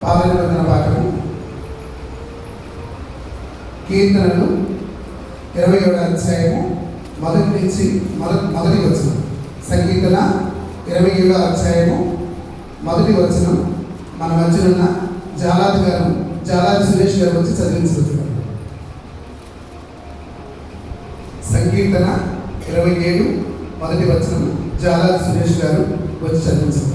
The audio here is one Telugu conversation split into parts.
పాత నిబంధన పాఠము కీర్తనలు 27వ అధ్యాయము మొదటి నుంచి మొదటి వచనం. సంకీర్తన 27వ అధ్యాయము మొదటి వచనం మన మధ్యనున్న జాలాది సురేష్ గారు వచ్చి చదివించుకుంటున్నారు. సంకీర్తన 27 మొదటి వచనం జాలాది సురేష్ గారు వచ్చి చదివించుకుంటారు.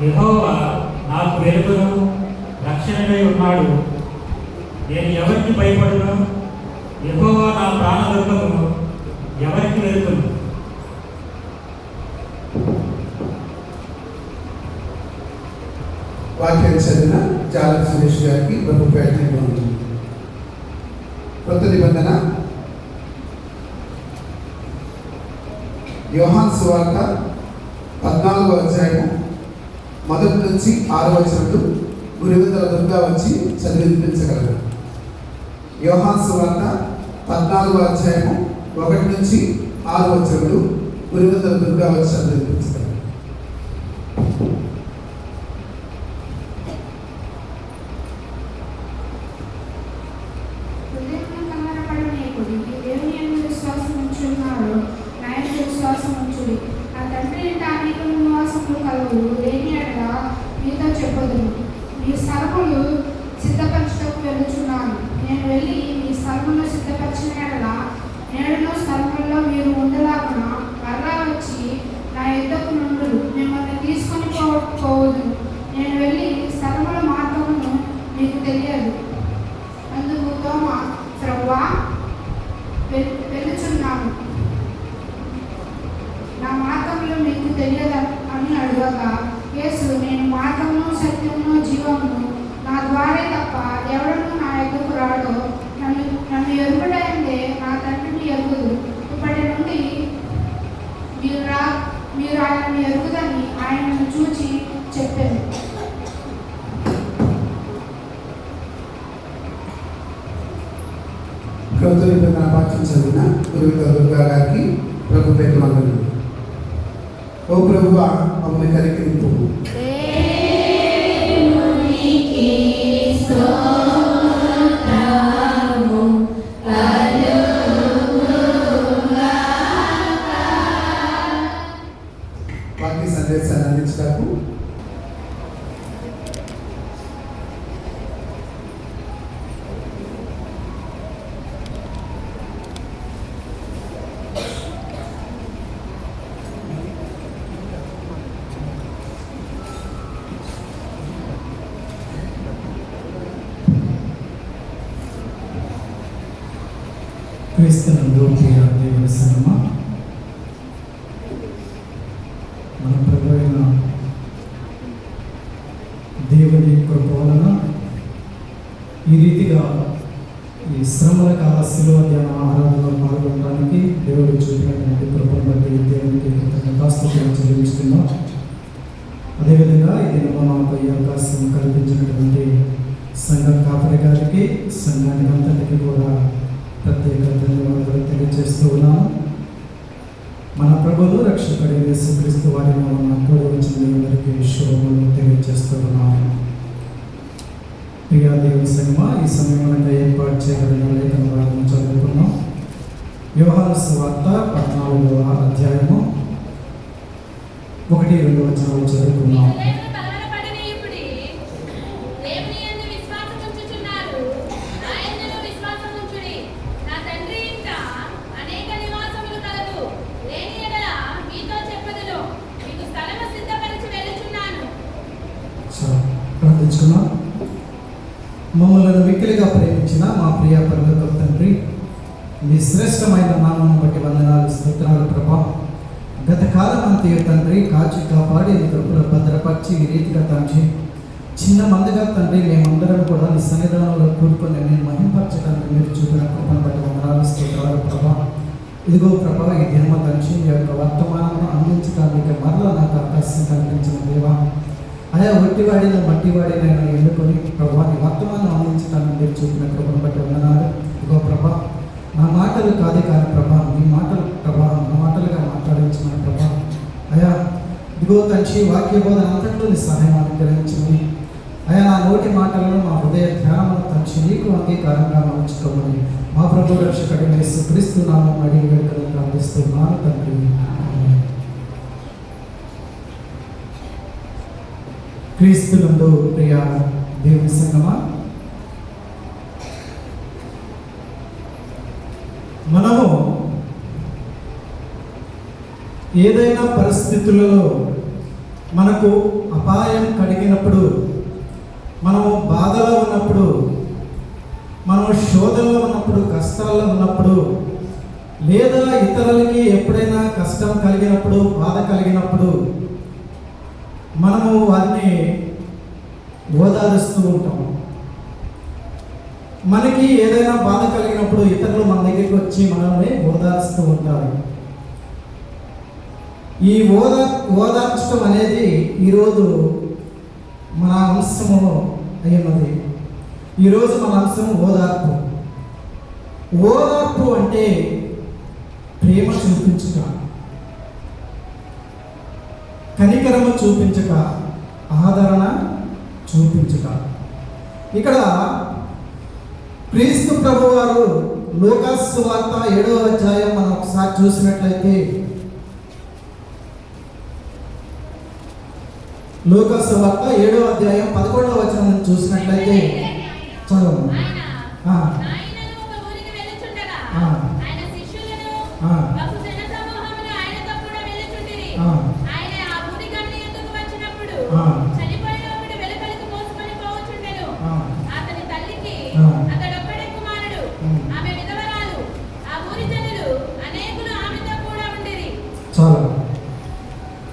యెహోవా నాకు వెలుగును రక్షణపై ఉన్నాడు, నేను ఎవరికి భయపడును? యెహోవా నా ప్రాణదుర్గమును, ఎవరికి వెలుగును? వాక్యాన్ని చదివిన జాలర్ సురేష్ గారికి ప్రభు పేటలో ఉంది. కొత్త నిబంధన యోహాను సువార్త 14వ అధ్యాయము మొదటి నుంచి 6వ వచనంలో గురువిందల దుర్గా వచ్చి చదివించగలరు. యోహాను సువార్త 14వ అధ్యాయము 1 నుంచి 6వ వచనంలో గురువిందల దుర్గా వచ్చి చదివించగలరు. మీతో చెప్పదును, మీ స్థలములు సిద్ధపరచటకు వెళ్ళుచున్నాను. నేను వెళ్ళి మీ స్థలములు సిద్ధపరిచిన ఎడల నేడులో స్థలముల్లో మీరు ఉండలాగున మరలా వచ్చి నా యుద్ధకు నుండు మిమ్మల్ని తీసుకొని పోవదును. నేను వెళ్ళి స్థలముల మార్గమును మీకు తెలియదు. అందుకు తోమా, ప్రభువా వెళ్ళుచున్నాను, నా మార్గములు మీకు తెలియదు అని అడగగా, యేసు, నేను మార్గమును సత్యమును జీవమును, నా ద్వారే తప్ప ఎవడను నా ఎదుకు రాడో నన్ను ఎరుగుడంటే నా తండ్రిని ఎరుగుదు. ఇప్పటి నుండి మీరు ఆయనను ఎరుగుదని ఆయనను చూచి చెప్పాను. ప్రభుత్వ నిబంధన పాఠ్యం చదివిన దుర్గా గారికి ప్రభు పేరు మంగళం. ఓ ప్రభువా మమ్మల్ని కనికరింపు. వాక్య సందేశాన్ని అందించడానికి క్రీస్తునందు ప్రియ దేవుని సంగమా, మన ప్రభు అయిన దేవుని కృప వలన ఈ రీతిగా ఈ శ్రమల కాల శిలువ ధ్యాన ఆరాధనలో పాల్గొనడానికి దేవుడు చూపినటువంటి కృపను బట్టి దేవునికి కృతజ్ఞతాస్తుతులు చెల్లించుకుందాం. అదేవిధంగా ఈ దినంలో నాకు ఈ అవకాశం కల్పించినటువంటి సంఘ కాపరి గారికి, సంఘానికి అంతటికి కూడా ప్రత్యేక ధన్యవాదాలు తెలియజేస్తూ ఉన్నాను. మన ప్రభువు రక్షకుడు యేసుక్రీస్తు వారి నామమున కూడి వచ్చిన అందరికీ శుభములు తెలియజేస్తూ ఉన్నాను. ప్రియ దేవుని సంగమా, ఈ సమయంలో ఏర్పాటు చేయబడిన లేఖన భాగం చదువుకున్నాం. యోహాను సువార్త 14వ అధ్యాయము 1-2 వచనాలు చదువుకున్నాం. ప్రార్థించుకున్నాం. మమ్మల్ని మిక్కిలిగా ప్రేమించిన మా ప్రియ పరలోకపు తండ్రి, మీ శ్రేష్టమైన నామమును బట్టి వందనాలు, స్తోత్రాలు ప్రభా. గత కాలం అంతే తండ్రి కాచి కాపాడి కృపలో భద్రపరిచి ఈ రీతిగా తండ్రి చిన్న మందిగా తండ్రి మేమందరం కూడా నీ సన్నిధానంలో కూడుకొని నేను మహింపరచడానికి మీరు చూపిన కృపను బట్టి వందనాలు, స్తోత్రాలు ప్రభా. ఇదిగో ప్రభా, ఈ దినమ తండ్రి ఈ యొక్క వర్తమానం అందించడానికి మరలా నాకు అవకాశం కల్పించిన దేవా. అదే ఒట్టివాడిన మట్టివాడిన ఎన్నుకొని ప్రభా నీ వర్తమానం అందించడానికి మీరు చూపిన కృపను బట్టి వందనాలు. ఇదిగో ప్రభా, నా మాటలు కాదు కానీ ఇదిగో తండ్రి వాక్య బోధన అంతట్లో నీ సహాయం అనుగ్రహించమని అయా నా నోటి మాటలను మా హృదయ ధ్యానమును తండ్రి నీకు అంగీకారంగా మార్చుకోమని మా ప్రభు రక్షకుడు యేసుక్రీస్తు నామమున అడిగి వేడుకలు ప్రార్థిస్తున్నాను తండ్రి. ఆమేన్. క్రీస్తునందు ప్రియ దేవుని సంగమా, మనము ఏదైనా పరిస్థితులలో మనకు అపాయం కలిగినప్పుడు, మనము బాధలో ఉన్నప్పుడు, మనము శోధనలో ఉన్నప్పుడు, కష్టాల్లో ఉన్నప్పుడు, లేదా ఇతరులకి ఎప్పుడైనా కష్టం కలిగినప్పుడు, బాధ కలిగినప్పుడు మనము వారిని ఓదారుస్తూ ఉంటాము. మనకి ఏదైనా బాధ కలిగినప్పుడు ఇతరులు మన దగ్గరికి వచ్చి మనల్ని ఓదారుస్తూ ఉంటారు. ఈ ఓదార్చడం అనేది ఈరోజు మన అంశము అయినది. ఈరోజు మన అంశం ఓదార్పు. ఓదార్పు అంటే ప్రేమ చూపించుట, కనికరము చూపించుట, ఆదరణ చూపించుట. ఇక్కడ క్రీస్తు ప్రభువారు లూకాసు సువార్త 7వ అధ్యాయం మనం ఒకసారి చూసినట్లయితే, లూకాసు సువార్త 7వ అధ్యాయం 11వ వచనం చూసినట్లయితే చదవండి.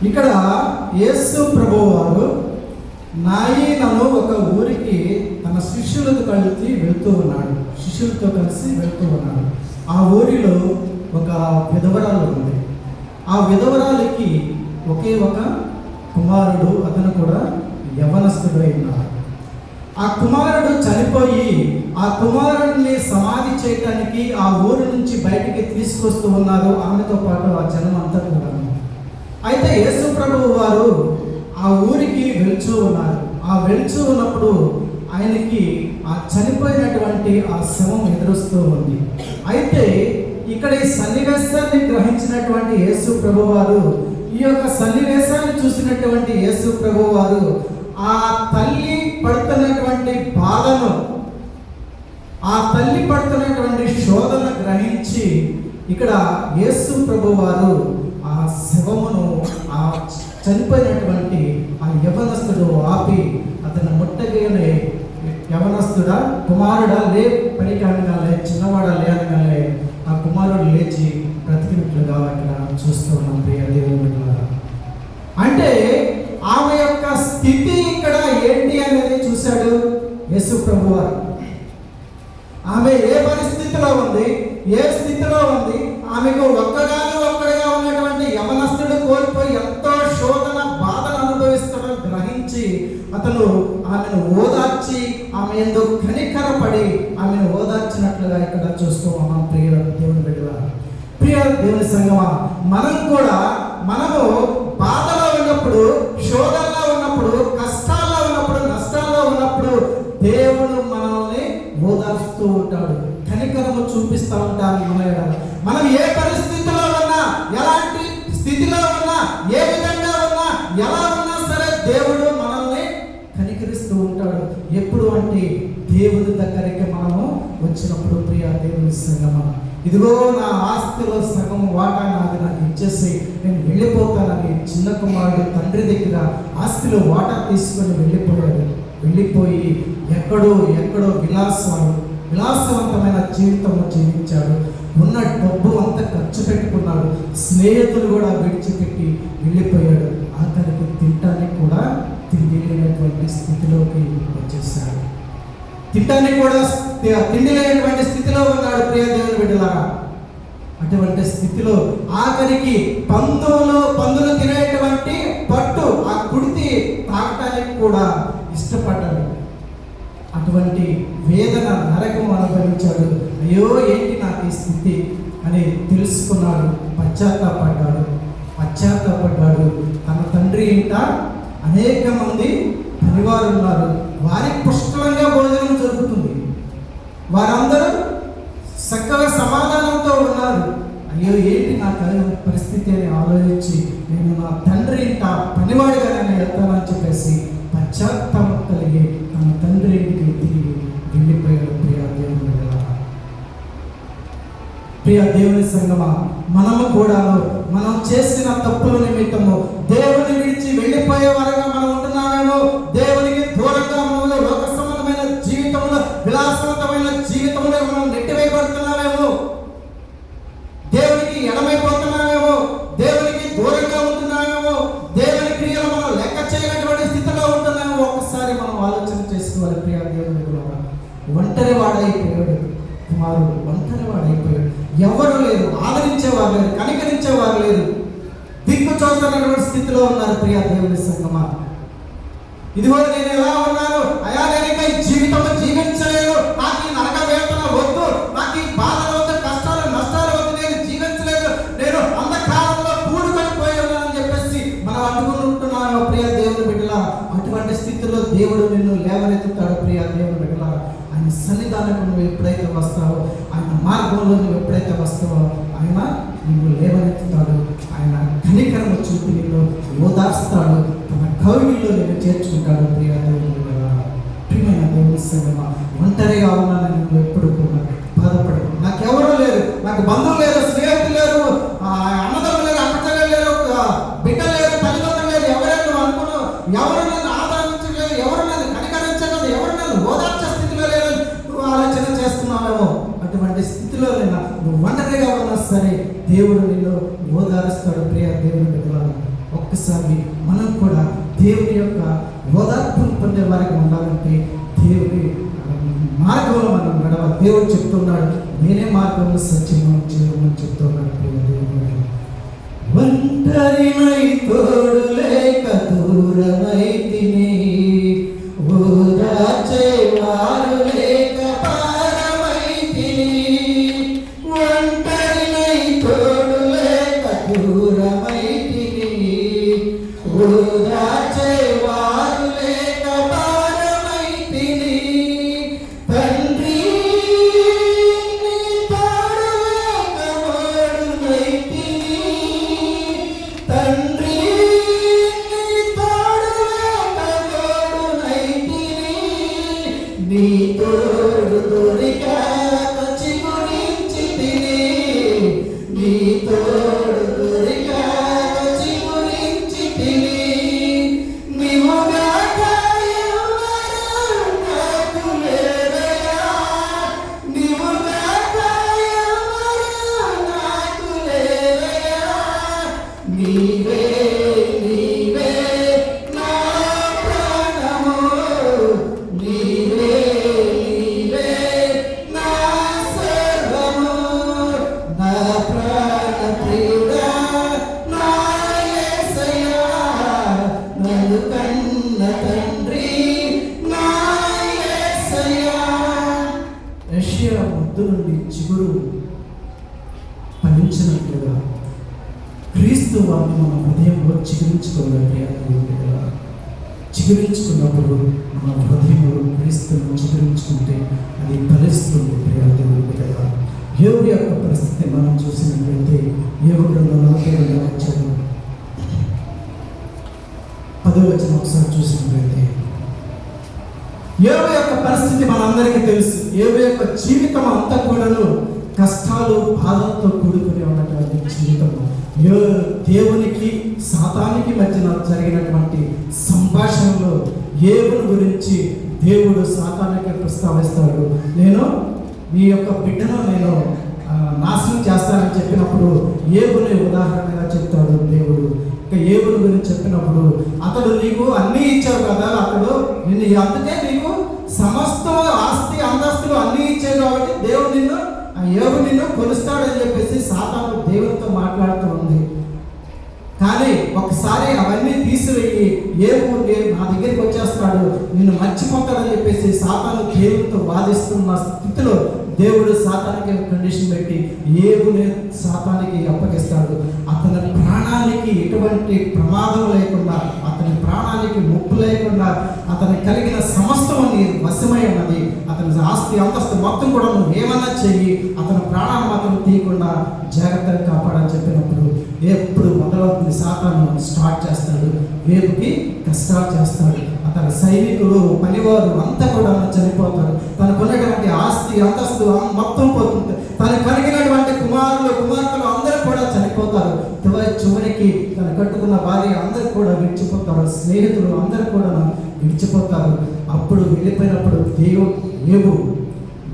ఇక్కడ యేసు ప్రభువారు నాయనను ఒక ఊరికి తన శిష్యులతో కలిసి వెళ్తూ ఉన్నాడు. ఆ ఊరిలో ఒక విధవరాలు ఉంది. ఆ విధవరాలికి ఒకే ఒక కుమారుడు, అతను కూడా యవ్వనస్తుడై ఉన్నాడు. ఆ కుమారుడు చనిపోయి ఆ కుమారుడిని సమాధి చేయటానికి ఆ ఊరి నుంచి బయటికి తీసుకొస్తూ ఉన్నారు, ఆమెతో పాటు ఆ జనం అంతా కూడా. అయితే యేసు ప్రభువు వారు ఆ ఊరికి వెళ్తూ ఉన్నారు. ఆ వెళ్తూ ఉన్నప్పుడు ఆయనకి ఆ చనిపోయినటువంటి ఆ శవం ఎదురుస్తూ ఉంది. అయితే ఇక్కడ ఈ సన్నివేశాన్ని గ్రహించినటువంటి యేసు ప్రభువు వారు, ఈ యొక్క సన్నివేశాన్ని చూసినటువంటి యేసు ప్రభువు వారు ఆ తల్లి పడుతున్నటువంటి బాధను, ఆ తల్లి పడుతున్నటువంటి శోధన గ్రహించి ఇక్కడ యేసు ప్రభువు వారు ఆ శవమును, ఆ చనిపోయినటువంటి ఆ యవనస్తుడు ఆపి అతను ముట్టగానే, యవనస్తుడా, కుమారుడా లే, పనికానగానే, చిన్నవాడా లే అనగానే ఆ కుమారుడు లేచి బ్రతికినట్లుగా ఇక్కడ చూస్తూ ఉన్నాం ప్రియ దేవుని బిడ్డలారా. అంటే ఆమె యొక్క స్థితి ఇక్కడ ఏంటి అనేది చూశాడు యేసు ప్రభువారు. ఆమె ఏ పరిస్థితిలో ఉంది, ఏ స్థితిలో ఉంది, ఆమెకు ఒక్కడిగా ఉన్నటువంటి యవనస్తుడు కోల్పోయి ఎంతో శోధన బాధను అనుభవిస్తాడని గ్రహించి అతను ఆమెను ఓదార్చి, ఆమె ఎందు కనికరపడి ఆమెను ఓదార్చినట్లుగా ఇక్కడ చూస్తూ ఉన్నాం ప్రియ దేవుని బిడ్డలారా. ప్రియ దేవుని సంగమా, మనము బాధలో ఉన్నప్పుడు, శోధనలో ఉన్నప్పుడు, కష్టాల్లో ఉన్నప్పుడు, నష్టాల్లో ఉన్నప్పుడు దేవుడు మనల్ని ఓదార్స్తూ ఉంటాడు, కనికరము చూపిస్తూ ఉంటాడు. మనం ఏ పరిస్థితిలో ఉన్నా, ఎలాంటి స్థితిలో ఉన్నా, ఏ విధంగా ఉన్నా, ఎలా ఉన్నా సరే దేవుడు మనల్ని కనికరిస్తూ ఉంటాడు. ఎప్పుడు అంటే దేవుడి దగ్గరికి మనము వచ్చినప్పుడు. ప్రియ దేవుని సంగమా, ఇదిగో నా ఆస్తిలో సగం వాటా నాకు ఇచ్చేసి నేను వెళ్ళిపోతానని చిన్న కుమారుడు తండ్రి దగ్గర ఆస్తిలో వాటా తీసుకొని వెళ్ళిపోయి ఎక్కడో విలాసవంతమైన జీవితం జీవించాడు. ఉన్న డబ్బు అంతా ఖర్చు పెట్టుకున్నాడు. స్నేహితులు కూడా విడిచిపెట్టి వెళ్ళిపోయాడు. అతనికి తినటానికి కూడా తిండి లేనటువంటి స్థితిలోకి వచ్చేసాడు. తిండి లేనటువంటి స్థితిలో ఉన్నాడు ప్రియ దేవుని బిడ్డలారా. అటువంటి స్థితిలో ఆఖరికి పందులు తినేటువంటి పట్టు, ఆ కుడితి తాగటానికి కూడా ఇష్టపడ్డాడు. అటువంటి వేదన, నరకం అనుభవించాడు. అయ్యో ఏంటి నాకు ఈ స్థితి అని తెలుసుకున్నాడు. పశ్చాత్తాపడ్డాడు. తన తండ్రి ఇంట అనేక మంది పనివారు ఉన్నారు, వారికి పుష్కలంగా భోజనం జరుగుతుంది, వారందరూ చక్కగా సమాధానంతో ఉన్నారు. అయ్యో ఏంటి నా పరిస్థితి అని ఆలోచించి నేను నా తండ్రి ఇంట పనివాడిగా నేను వెళ్తానని చెప్పేసి పశ్చాత్తాపం కలిగి తన తండ్రి ఇంటికి తిరిగి వెళ్ళిపోయాడు. ప్రియ దేవుని సంగమా, మనము కూడా మనం చేసిన తప్పుల నిమిత్తము దేవుని విడిచి వెళ్ళిపోయే వారుగా మనం ఉంటున్నామేమో, దేవునికి దూరంగా మనలో లోక సంబంధమైన జీవితంలో విలాసవంతమైన జీవితంలో మనం నెట్టివేయబడుతున్నామేమో, దేవునికి ఎడమైపోతున్నామేమో, దేవునికి దూరంగా ఉంటున్నామేమో, దేవుని క్రియలు మనం లెక్క చేయనటువంటి స్థితిలో ఉంటున్నామో ఒక్కసారి మనం ఆలోచన చేసుకోవాలి. ప్రియ దేవుని ఒంటరి వాడైపోయాడు కుమారుడు, ఒంటరి వాడైపోయాడు. ఎవరు లేరు, ఆదరించేవారు లేరు, కనికరించేవారు లేరు, దిక్కు చూస్తున్నటువంటి స్థితిలో ఉన్నారు. ప్రియ దేవుని సంగమా, ఇదిగో నేను ఎలా ఉన్నాను అయా, నేను ఇంకా ఈ జీవితం జీవించలేను, నాకు ఈ నరక వేదన వద్దు, నాకు ఈ బాధలు వద్దు, కష్టాలు నష్టాలు వద్దు, నేను జీవించలేదు, నేను అంధకారంలో కూడుకొని పోయాను అని చెప్పేసి మనం అనుకుంటున్నాను. ప్రియ దేవుని బిడ్డలా, అటువంటి స్థితిలో దేవుడు నిన్ను లేవనెత్తుతాడు. ప్రియ దేవుని బిడ్డలా, ఆయన సన్నిధానంలో నువ్వు ఎప్పుడైతే వస్తావో, ఆయన మార్గంలో నువ్వు ఎప్పుడైతే వస్తావో, ఆయన నిన్ను లేవనెత్తుతాడు. ఆయన కనికరము చూపి నిన్ను ఓదార్స్తాడు, తన కౌగిలిలో నిన్ను చేర్చుకుంటాడు. ప్రియ దేవుని బిడ్డలా, ప్రియమైన దేవుని సంగమా, ఒంటరిగా ఉన్నానని నువ్వు ఎప్పుడు కూడా బాధపడవు. నాకెవరు లేరు, నాకు బంధువులు లేరు, స్నేహితులు లేరు, అన్నదమ్ములు లేరు, అక్కచెల్లెలు లేరు, బిడ్డలు లేరు, తల్లిదండ్రులు లేరు, ఎవరైనా నువ్వు అనుకున్నావు, ఎవరు నన్ను ఆదరించలేదు, ఎవరు నన్ను కనికరించలేదు, ఎవరు నన్ను ఓదార్చే స్థితిలో లేరు నువ్వు ఆలోచన చేస్తున్నావేమో, అటువంటి స్థితిలో లేనా నువ్వు ఒంటరిగా ఉన్నా సరే దేవుడు నిన్ను ఓదారుస్తాడు. ప్రియ దేవుని బిడ్డలారా, ఒక్కసారి మనం కూడా దేవుని యొక్క ఓదార్పును పొందే వారికి ఉండాలంటే దేవుని మార్గంలో మనం నడవాలి. దేవుడు చెప్తున్నాడు, నేనే మార్గంలో సత్యము జీవమని చెప్తున్నాడు. ప్రియ దేవుని ఒంటరినై తోడు లేక దూరమై తిని, ఓదార్చేవారు లేక పారమై తిని, ఒంటరినై తోడు లేక దూరమై తిని, ఓదార్చేవారు లేక పారమై తిని, తండ్రి నీ తోడు లేక మోడునై తిని, తండ్రి నీ తోడు లేక మోడునై తిని, నీ తోడు దొరికాక చిగురించి తిని, నీ తోడు దొరికాక చిగురించి తిని, నీవుగాక ఎవరు నాకు లేరయ్యా, నీవుగాక ఎవరు నాకు లేరయ్యా, నీవే నీవే నా ప్రాణము, నీవే నీవే నా సర్వము, నా ప్రాణ ప్రియుడా నా యేసయ్యా, నన్ను కన్న తండ్రి నా యేసయ్యా. యెషయా ముద్దు నుండి చిగురు ఫలించినట్లుగా క్రీస్తు వారిని మన హృదయంలో చిగురించుకోవాలి. చిగురించుకున్నప్పుడు మన హృదయంలో క్రీస్తును చిగురించుకుంటే అది ఫలిస్తుంది. ప్రియ దేవుని బిడ్డలారా, యోబు యొక్క పరిస్థితి మనం చూసినట్లయితే యోబు గ్రంథం 42వ అధ్యాయం 10వ వచనం ఒకసారి చూసినట్లయితే, యోబు యొక్క పరిస్థితి మనందరికీ తెలుసు. యోబు యొక్క జీవితం అంతా కూడాను కష్టాలు బాధలతో కూడుకుని ఉన్నటువంటి జీవితము. దేవునికి సాతానికి మధ్యన జరిగినటువంటి సంభాషణలో యోబుని గురించి దేవుడు సాతానికి ప్రస్తావిస్తాడు. నేను నీ యొక్క బిడ్డను నేను నాశనం చేస్తానని చెప్పినప్పుడు యోబుని ఉదాహరణగా చెప్తాడు దేవుడు. ఇక యోబుని గురించి చెప్పినప్పుడు, అతడు నీకు అన్నీ ఇచ్చావు కదా, అతడు నిన్ను అందుకే నీకు సమస్త ఆస్తి అంతస్తులు అన్నీ ఇచ్చావు కాబట్టి దేవుడు యోబు నిన్ను కొలుస్తాడని చెప్పేసి సాతాను దేవునితో మాట్లాడుతూ ఉంది. కానీ ఒకసారి అవన్నీ తీసివేయి, యోబు నా దగ్గరికి వచ్చేస్తాడు, నిన్ను మర్చిపోతాడని చెప్పేసి సాతాను దేవునితో వాదిస్తున్న స్థితిలో దేవుడు సాతానికి కండిషన్ పెట్టి యోబుని సాతానికి అప్పగిస్తాడు. అతని ప్రాణ ప్రాణానికి ఎటువంటి ప్రమాదం లేకుండా, అతని ప్రాణానికి ముప్పు లేకుండా, అతనికి కలిగిన సమస్తం నీ వశమై ఉన్నది. అతని ఆస్తి అంతస్తు మొత్తం కూడా నువ్వు ఏమన్నా చెయ్యి, అతని ప్రాణాన్ని మాత్రం తీయకుండా జాగ్రత్తగా కాపాడని చెప్పినప్పుడు ఎప్పుడు మొదలవుతుంది సాతాను స్టార్ట్ చేస్తాడు, వేపుకి కష్టాలు చేస్తాడు. అతని సైనికులు పనివారు అంతా కూడా చనిపోతారు. తనకున్నటువంటి ఆస్తి అంతస్తు మొత్తం పోతుంది. తనకు కలిగినటువంటి కుమారులు కుమార్తెలు అందరూ కూడా చనిపోతారు. చివరికి తను కట్టుకున్న భార్య అందరూ కూడా విడిచిపోతారు. స్నేహితులు అందరూ కూడా విడిచిపోతారు. అప్పుడు వెళ్ళిపోయినప్పుడు యోబు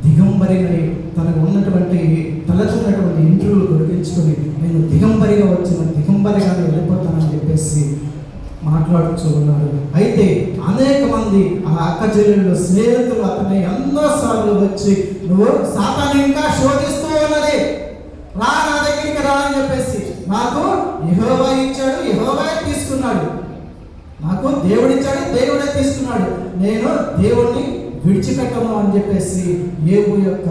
దిగంబరిని తనకు ఉన్నటువంటి తలచున్నటువంటి ఇంద్రులు గొడిగించుకొని నేను దిగంబరిగా దిగంబరిగానే వెళ్ళిపోతానని చెప్పేసి మాట్లాడుతూ ఉన్నాడు. అయితే అనేక మంది ఆ అక్క చెల్లెళ్ళు స్నేహితులు అతన్ని ఎన్నోసార్లు వచ్చి నువ్వు సాతాను ఇంకా శోధిస్తూ ఉన్నది, రా నా దగ్గరికి రా అని చెప్పేసి, నాకు యెహోవా ఇచ్చాడు, యెహోవా తీసుకున్నాడు, నాకు దేవుడిచ్చాడు, దేవుడే తీసుకున్నాడు, నేను దేవుణ్ణి విడిచిపెట్టను అని చెప్పేసి యోబు యొక్క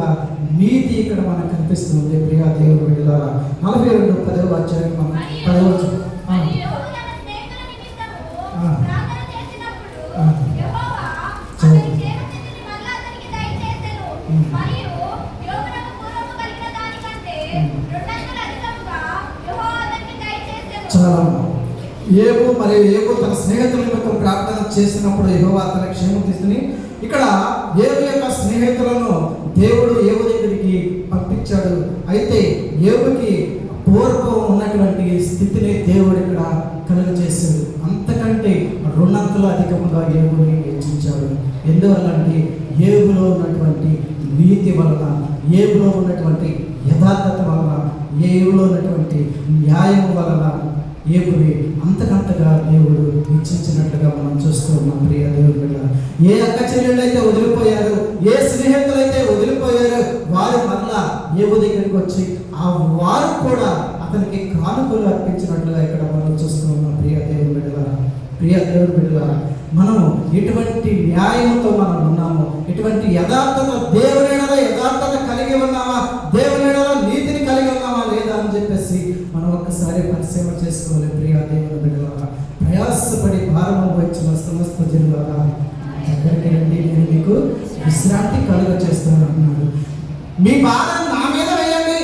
నీతి ఇక్కడ మనకు కనిపిస్తుంది. ప్రియా దేవుడు వెళ్ళారా 42 అధ్యాయం 10వ వచనం. చాలా యోబు తన స్నేహితుల నిమిత్తం ప్రార్థన చేసినప్పుడు యెహోవా తన క్షేమం తీసుకుని, ఇక్కడ యోబు యొక్క స్నేహితులను దేవుడు యోబు దగ్గరికి పంపించాడు. అయితే యోబుకి పూర్వం ఉన్నటువంటి స్థితిని దేవుడు ఇక్కడ కలుగజేశాడు. అంతకంటే 2 అంతలు అధికంగా యోబుని హెచ్చించాడు. ఎందువల్లంటే యోబులో ఉన్నటువంటి నీతి వలన, యోబులో ఉన్నటువంటి యథార్థత వలన, యోబులో ఉన్నటువంటి న్యాయం వలన యోబుని అంతకంతగా దేవుడు హెచ్చించినట్లుగా మనం చూస్తూ ఉన్నాం. ప్రియ దేవుడి బిడ్డ, ఏ అక్క చెల్లెళ్ళైతే వదిలిపోయారు, ఏ స్నేహితులైతే వదిలిపోయారో వారు మరలా యోబు దగ్గరికి వచ్చి ఆ వారు కూడా అతనికి కానుకలు అర్పించినట్లుగా ఇక్కడ మనం చూస్తూ ఉన్నాం. ప్రియ దేవుడి బిడ్డలారా, మనం ఎటువంటి న్యాయంతో మనం ఉన్నాము, ఎటువంటి యథార్థత దేవునిలో యథార్థత కలిగి ఉన్నామా, దేవునిలో నీతిని కలిగి ఉన్నామా లేదా అని చెప్పేసి మనం ఒక్కసారి పరిశీలన చేసుకోవాలి. ప్రియ దేవుని బిడ్డలారా, ప్రయాసపడి భారం వచ్చిన సమస్త జనులారా దగ్గరికి రండి, నేను మీకు విశ్రాంతి కలుగ చేస్తాను అన్నాడు. మీ భారం నా మీద వేయండి,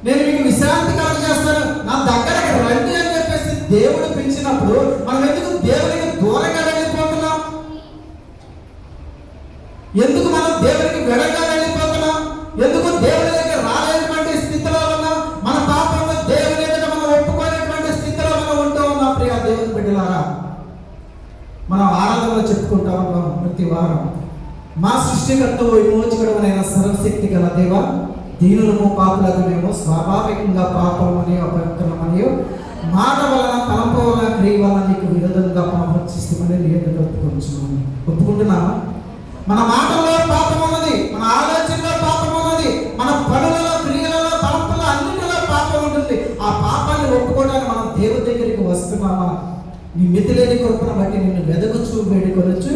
నేను మీకు విశ్రాంతి కలుగ చేస్తాను, నా దగ్గరకు రండి అని చెప్పేసి దేవుడు పిలిచినప్పుడు మనం ఎందుకు దేవునికి దూరంగా వెళ్ళిపోతున్నాం? ఎందుకు మనం దేవునికి వెడగా వెళ్ళిపోతున్నాం? ఎందుకు దేవుని దగ్గర రాలేనటువంటి స్థితిలో ఉన్నాం? మన పాపంలో దేవుని దగ్గర మనం ఒప్పుకోలేనటువంటి స్థితిలో మనం ఉంటూ ఉన్నాం. ప్రియ దేవుని బిడ్డలారా, మనం ఆరాధనలో చెప్పుకుంటా ఉన్నాం ప్రతి వారం, మా సృష్టికర్తవు విమోచకుడైన సర్వశక్తి గల దేవ, దీనులము పాపులకు మేము స్వాభావికంగా పాపమని అపవిత్రమని మాట వలన తలంపు వలన క్రియ వలన నీకు విరోధంగా పాపం చేస్తామని నేను ఒప్పుకుంటున్నామా? మన మాటల్లో పాపం ఉన్నది, మన ఆలోచనలో పాపం ఉన్నది, మన పనులలో క్రియలలో తలంపులో అన్నింటిలో పాపం ఉంటుంది. ఆ పాపాన్ని ఒప్పుకోవడానికి మనం దేవుడి దగ్గరికి వస్తున్నామా? నీ మితిలేని కృపను బట్టి నిన్ను వెదకొచ్చు వేడుకొనొచ్చు,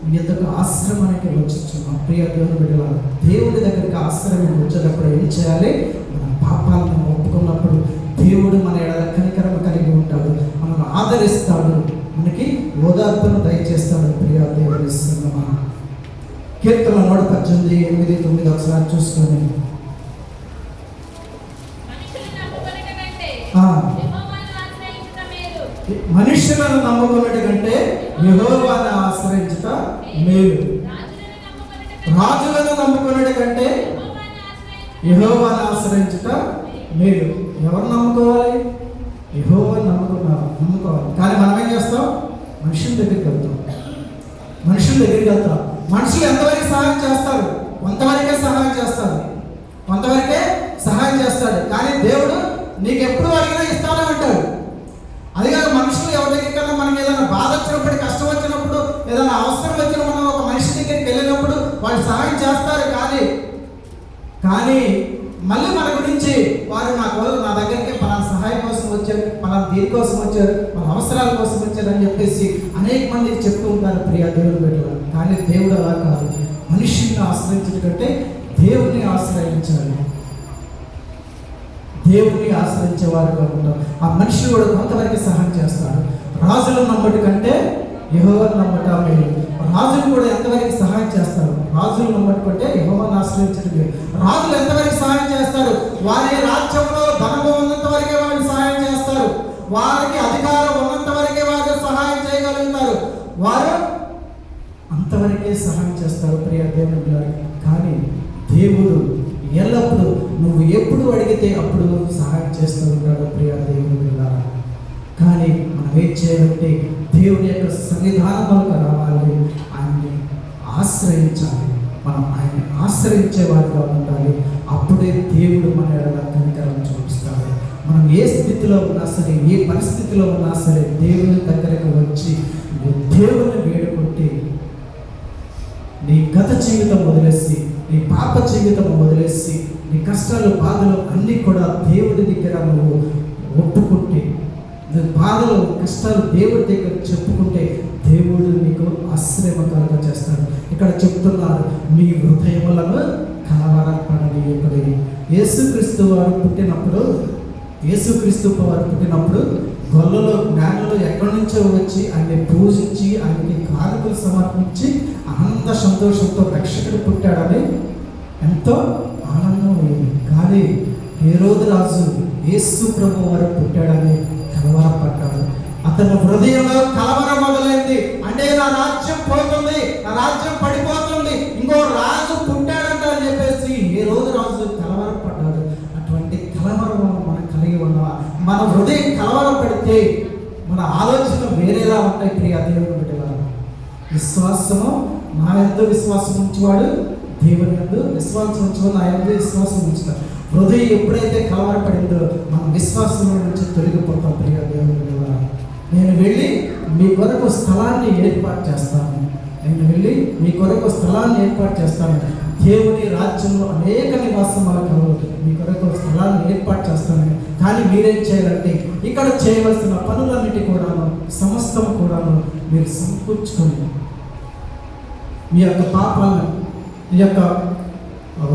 మీ యొక్క ఆశ్రమానికి వచ్చున్నాం. ప్రియ దేవుని బిడ్డలారా, దేవుడి దగ్గరికి ఆశ్రమం వచ్చేటప్పుడు ఏం చేయాలి? మన పాపాలను ఒప్పుకున్నప్పుడు దేవుడు మన ఎడల కనికరం కలిగి ఉంటాడు, మనల్ని ఆదరిస్తాడు, మనకి ఓదార్పును దయచేస్తాడు. ప్రియ దేవుని ఇస్తున్నామా? కీర్తన 118, 8, 9 ఒకసారి చూసుకొని, మనుషులను నమ్ముకున్నట్టు కంటే యెహోవాను ఆశ్రయించుట మేలు, రాజులను నమ్ముకున్నట్టు కంటే యెహోవాను ఆశ్రయించుట మేలు. ఎవరు నమ్ముకోవాలి? యెహోవాను నమ్ముకోవాలి. కానీ మనం ఏం చేస్తాం? మనుషుల దగ్గరికి వెళ్తాం. మనుషులు ఎంతవరకు సహాయం చేస్తారు? కొంతవరకే సహాయం చేస్తాడు. కానీ దేవుడు నీకు ఎప్పుడు అడిగినా ఇస్తానే ఉంటాడు. అది కాదు, మనుషులు ఎవరి దగ్గరికన్నా మనకి ఏదైనా బాధ వచ్చినప్పుడు, కష్టం వచ్చినప్పుడు, ఏదైనా అవసరం వచ్చిన మనం ఒక మనిషి దగ్గరికి వెళ్ళినప్పుడు వాళ్ళు సహాయం చేస్తారు. కానీ మళ్ళీ మన గురించి వారు నా దగ్గరికి పలానా సహాయం కోసం వచ్చారు, పలానా దీనికోసం వచ్చారు, మన అవసరాల కోసం వచ్చారు అని చెప్పేసి అనేక మందికి చెప్తూ ఉంటారు. ప్రియ దేవుని బిడ్డలు, కానీ దేవుడు అలా కాదు. మనిషిని ఆశ్రయించడం కంటే దేవుని ఆశ్రయించాలి. దేవుని ఆశ్రయించే వారుగా ఉంటాం. ఆ మనిషి కూడా కొంతవరకు సహాయం చేస్తాడు. రాజులను నమ్మటి కంటే యెహోవాను నమ్మట మేలు. రాజులు కూడా ఎంతవరకు సహాయం చేస్తారు? రాజులు నమ్మటి కంటే యెహోవాను ఆశ్రయించడం మేలు. రాజులు ఎంతవరకు సహాయం చేస్తారు? వారి రాజ్యంలో ధనము ఉన్నంత వరకే వారు సహాయం చేస్తారు. వారికి అధికారం ఉన్నంత వరకే వారు సహాయం చేయగలుగుతారు. వారు అంతవరకే సహాయం చేస్తారు ప్రియ దేవుని బిడ్డలారా. కానీ దేవుడు ఎల్లప్పుడూ నువ్వు ఎప్పుడు అడిగితే అప్పుడు సహాయం చేస్తూ ఉంటాడు ప్రియ దేవుని బిడ్డలారా. కానీ మనం ఏం చేయాలంటే దేవుని యొక్క సన్నిధానంలోకి రావాలి, ఆయన్ని ఆశ్రయించాలి. మనం ఆయన్ని ఆశ్రయించే వారిగా ఉండాలి. అప్పుడే దేవుడు మన ఎడల కనికరం చూపిస్తాడు. మనం ఏ స్థితిలో ఉన్నా సరే, ఏ పరిస్థితిలో ఉన్నా సరే దేవుని దగ్గరకు వచ్చి దేవుని వేడుకుంటే నీ గత జీవితం వదిలేసి, నీ పాప జీవితం వదిలేసి, నీ కష్టాలు బాధలు అన్నీ కూడా దేవుడి దగ్గర నువ్వు ఒప్పుకుంటే, నీ బాధలు కష్టాలు దేవుడి దగ్గర చెప్పుకుంటే దేవుడు నీకు ఆశ్రయకరంగా చేస్తాడు. ఇక్కడ చెప్తున్నారు, మీ హృదయములను కలవరపడనీయకుడి. యేసుక్రీస్తు వారు పుట్టినప్పుడు గొల్లలో జ్ఞానులు ఎక్కడి నుంచో వచ్చి ఆయన్ని పూజించి ఆయనకి కానుకలు సమర్పించి ఆనంద సంతోషంతో రక్షకుడు పుట్టాడని ఎంతో ఆనందం అయింది. కానీ హేరోదు రాజు యేసు ప్రభు వారు పుట్టాడని కలవరపడ్డాడు. అతని హృదయంలో కలవరం మొదలైంది. అంటే నా రాజ్యం పోతుంది, నా రాజ్యం పడిపోతుంది, ఇంకో రాజు పుట్టాడంట అని చెప్పేసి హేరోదు రాజు కలవరపడ్డాడు. అటువంటి కలవరం మనం కలిగి ఉన్నావా? మన హృదయం కలవరం పెడితే మన ఆలోచన వేరేలా ఉంటాయి ప్రియ దేవుని బిడ్డలారా. విశ్వాసము నా యందు విశ్వాసం ఉంచేవాడు దేవుని యందు విశ్వాసం ఉంచువాడు నా యందు విశ్వాసం ఉంచుతాడు. హృదయం ఎప్పుడైతే కలవరపడిందో మనం విశ్వాసం నుంచి తొలగిపోతాం ప్రియ దేవుని బిడ్డలారా. నేను వెళ్ళి మీ కొరకు స్థలాన్ని ఏర్పాటు చేస్తాను. దేవుని రాజ్యంలో అనేక నివాసములు కలవు. మీ కొరకు స్థలాన్ని ఏర్పాటు చేస్తాను. కానీ మీరేం చేయాలంటే ఇక్కడ చేయవలసిన పనులన్నిటి కూడాను సమస్తం కూడాను మీరు సమకూర్చుకొని మీ యొక్క పాపాలను, మీ యొక్క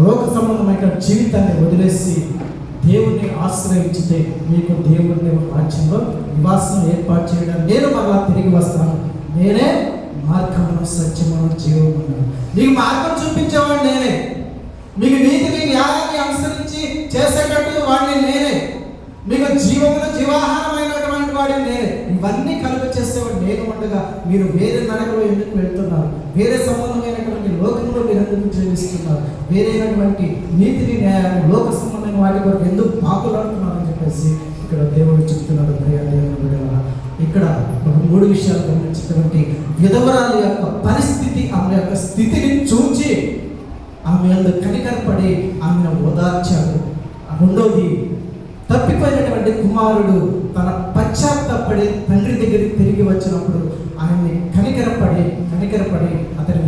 లోక సంబంధమైన జీవితాన్ని వదిలేసి దేవుణ్ణి ఆశ్రయించితే మీకు దేవుని రాజ్యంలో నివాసం ఏర్పాటు చేయడం. నేను మళ్ళా తిరిగి వస్తాను, నేనే మార్గమును సత్యమును జీవమును. మీకు మార్గం చూపించేవాడు నేనే, మీకు నీతిని న్యాయాన్ని అనుసరించి చేసేటట్టు వాడిని నేనే, మీకు జీవమును జీవాహారమైనటువంటి వాడిని నేనే. ఇవన్నీ కలుగు చేసేవాడు నేను ఉండగా మీరు వేరే నరకలో ఎందుకు వెళ్తున్నారు? వేరే సంబంధమైనటువంటి లోకంలో మీరు ఎందుకు జీవిస్తున్నారు? వేరైనటువంటి నీతిని న్యాయాన్ని లోక సంబంధమైన వాటి కొరకు ఎందుకు పాకులాడుతున్నారు అని చెప్పేసి ఇక్కడ దేవుడు చెప్తున్నాడు. ప్రియ దేవుని బిడ్డలారా, ఇక్కడ ఒక 3 విషయాలు గమనించినటువంటి విధవరాలు యొక్క పరిస్థితి, ఆమె యొక్క స్థితిని చూచి ఆమె అందుకు కనికరపడి ఆమెను ఓదార్చాడు. రెండోది, తప్పిపోయినటువంటి కుమారుడు తన పశ్చాత్తాపడి తండ్రి దగ్గరికి తిరిగి వచ్చినప్పుడు ఆయన్ని కనికరపడి అతని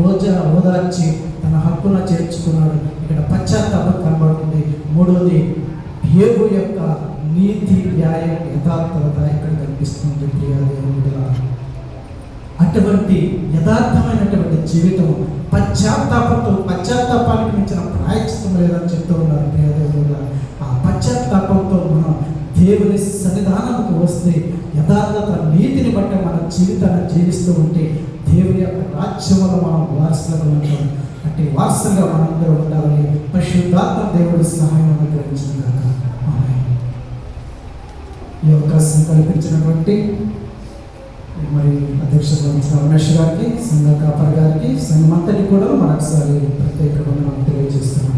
ఓదార్చి తన హక్కున చేర్చుకున్నాడు. ఇక్కడ పశ్చాత్తాపం కనబడుతుంది. మూడోది, యోబు యొక్క నీతి న్యాయం యథార్థత ఇక్కడ కనిపిస్తుంది. ప్రియ దేవుని బిడ్డలారా, అటువంటి యథార్థమైనటువంటి జీవితం పశ్చాత్తాపానికి మించిన ప్రాయశ్చిత్తం లేదని చెప్తూ ఉన్నారు ప్రియ దేవుని బిడ్డలారా. ఆ పశ్చాత్తాపంతో మనం దేవుని సన్నిధానంకు వస్తే యథార్థత నీతిని బట్టి మన జీవితాన్ని జీవిస్తూ ఉంటే దేవుని యొక్క రాజ్యంలో మనం వారసులుగా ఉంటాం. అంటే వారసులుగా మనందరూ ఉండాలని పరిశుద్ధాత్మ దేవుడి సహాయం అనుగ్రహించిన ఈ అవకాశం కల్పించినటువంటి మరి అధ్యక్షుడు రమేష్ గారికి, సంఘ కాపర్ గారికి, సంఘమంతటి కూడా మరొకసారి ప్రత్యేకంగా మనం తెలియజేస్తున్నాం.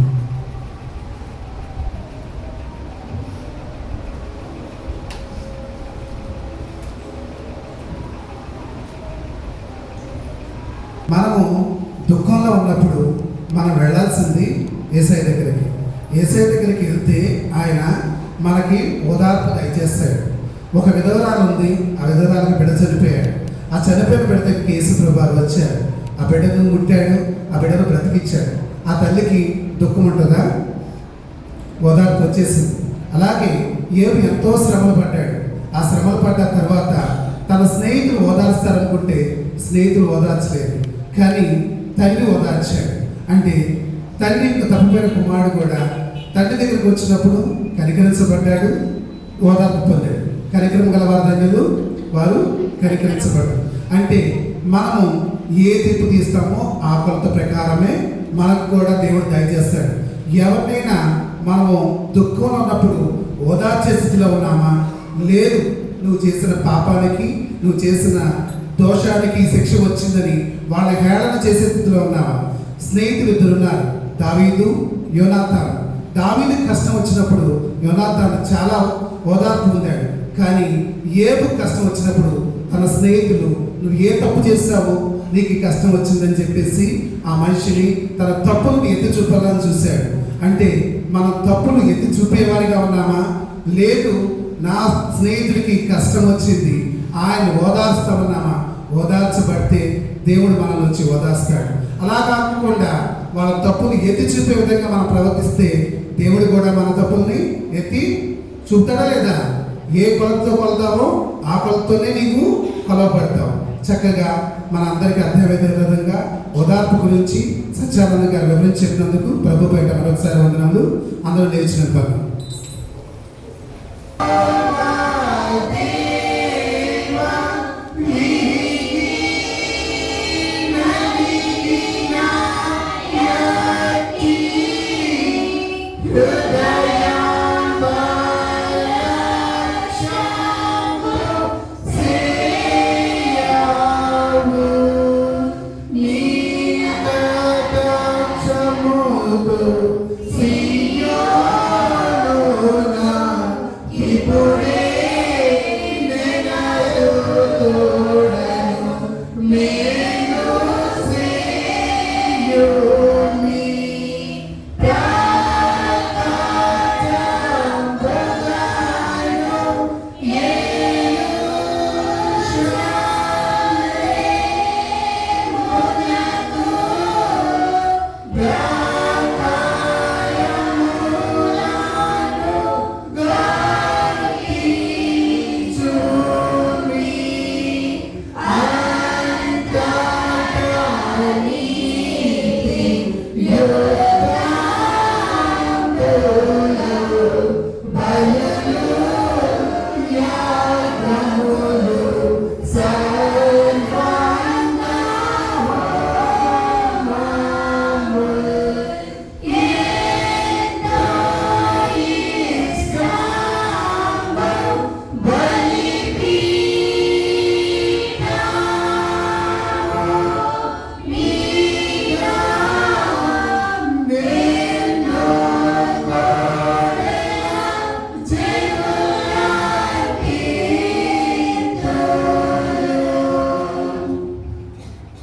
మనము దుఃఖంలో ఉన్నప్పుడు మనం వెళ్ళాల్సింది యేసయ్య దగ్గరికి. యేసయ్య దగ్గరికి వెళ్తే ఆయన మనకి ఓదార్పు దయచేస్తాడు. ఒక విధవరాలు ఉంది, ఆ విధవరాలకు బిడ్డ చనిపోయాడు. ఆ చనిపోయిన బిడ్డకి యేసు ప్రభువారు వచ్చాడు, ఆ బిడ్డను ముట్టాడు, ఆ బిడ్డను బ్రతికిచ్చాడు. ఆ తల్లికి దుఃఖం ఉంటుందా? ఓదార్పు వచ్చేసింది. అలాగే యోబు ఎంతో శ్రమలు పడ్డాడు. ఆ శ్రమలు పడ్డ తర్వాత తన స్నేహితులు ఓదార్స్తారనుకుంటే స్నేహితులు ఓదార్చలేదు, కానీ తండ్రి ఓదార్చాడు. అంటే తండ్రి తప్పిపోయిన కుమారుడు కూడా తండ్రి దగ్గరికి వచ్చినప్పుడు కనికరించబడ్డాడు, ఓదార్పు పొందాడు. కనికరం గలవారు ధన్యులు, వారు కనికరించబడ్డారు. అంటే మనము ఏ తీర్పు తీస్తామో ఆ కొలత ప్రకారమే మనకు కూడా దేవుడు దయచేస్తాడు. ఎవరినైనా మనము దుఃఖంలో ఉన్నప్పుడు ఓదార్చే స్థితిలో ఉన్నామా? లేదు, నువ్వు చేసిన పాపానికి, నువ్వు చేసిన దోషానికి శిక్ష వచ్చిందని వాళ్ళ హేళన చేసే స్థితిలో ఉన్నావా? స్నేహితులు ఇద్దరు ఉన్నారు, దావీదు, యోనాతాను. దావీదుకి కష్టం వచ్చినప్పుడు యోనాతాను చాలా ఓదార్పు పొందాడు. కానీ ఏబు కష్టం వచ్చినప్పుడు తన స్నేహితులు నువ్వు ఏ తప్పు చేస్తావో నీకు ఈ కష్టం వచ్చిందని చెప్పేసి ఆ మనిషిని తన తప్పులను ఎత్తి చూపాలని చూశాడు. అంటే మనం తప్పులు ఎత్తి చూపేవారిగా ఉన్నామా? లేదు, నా స్నేహితుడికి కష్టం వచ్చింది, ఆయన ఓదార్స్తామన్నామా? ఓదార్చబడితే దేవుడు మనల్ని వచ్చి ఓదార్స్తాడు. అలా కాకుండా వాళ్ళ తప్పుని ఎత్తి చూపే విధంగా మనం ప్రవర్తిస్తే దేవుడు కూడా మన తప్పుల్ని ఎత్తి చూపుతాడా లేదా? ఏ కొలతతో కొలతావో ఆ కొలతతోనే నీకు కొలవబడతావు. చక్కగా మన అందరికీ అర్థమయ్యే విధంగా ఓదార్పు గురించి సత్యానంద గారు వివరించి చెప్పినందుకు ప్రభు బయట మరొకసారి వందనాలు. అందరూ నేర్చినందుకు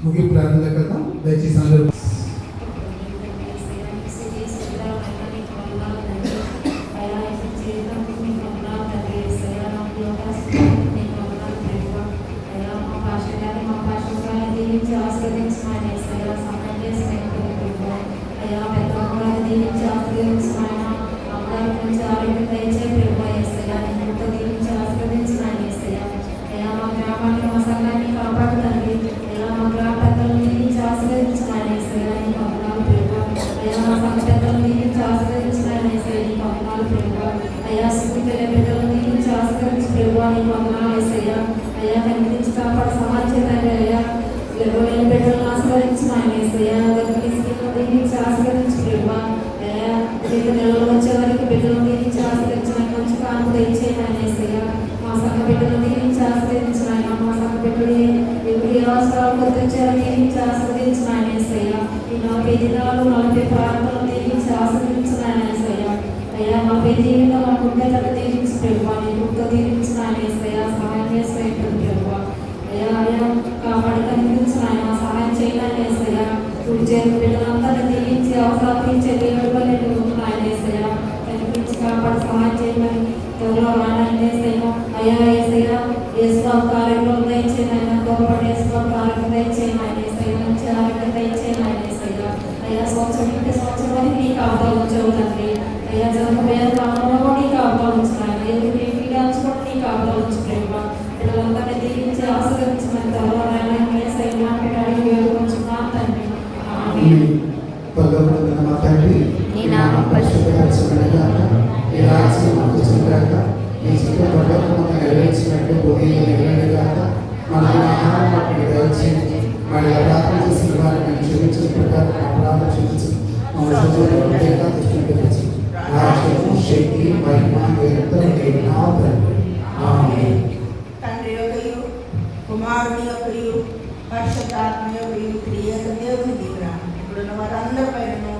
ముగింపు ప్రార్థన కదా. దయచేసి అందరూ మా తండ్రి, నీ నామం పరిశుద్ధపరచబడని శక్తి మహిమ నిరంతరం నీకు నా తండ్రి. ఆమేన్. తండ్రి యొక్కయు కుమారుని యొక్కయు పరిశుద్ధాత్మ యొక్కయు త్రియేక దేవుని దీవెన ఇప్పుడున్న వారందరిపైనను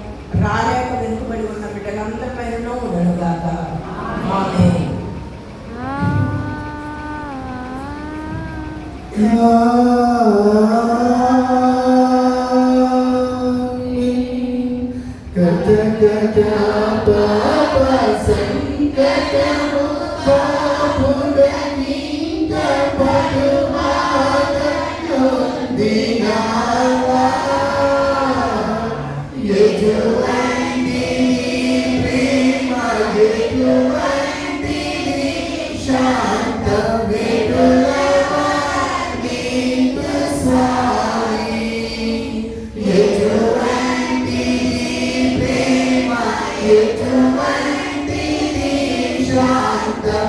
రాలేక వెనుకబడి ఉన్న బిడ్డలందరిపైనను ఉండనుగాక. ఆమేన్. కథ కథ పాప సంకటము పాపుడని పడుమాగను దినావా ఎటువంటి ప్రేమ ఎటువంటి శాంతమేడులవా నీకు స్వామి ఎటువంటి ప్రేమ ఎటువంటి శాంతమేడులవా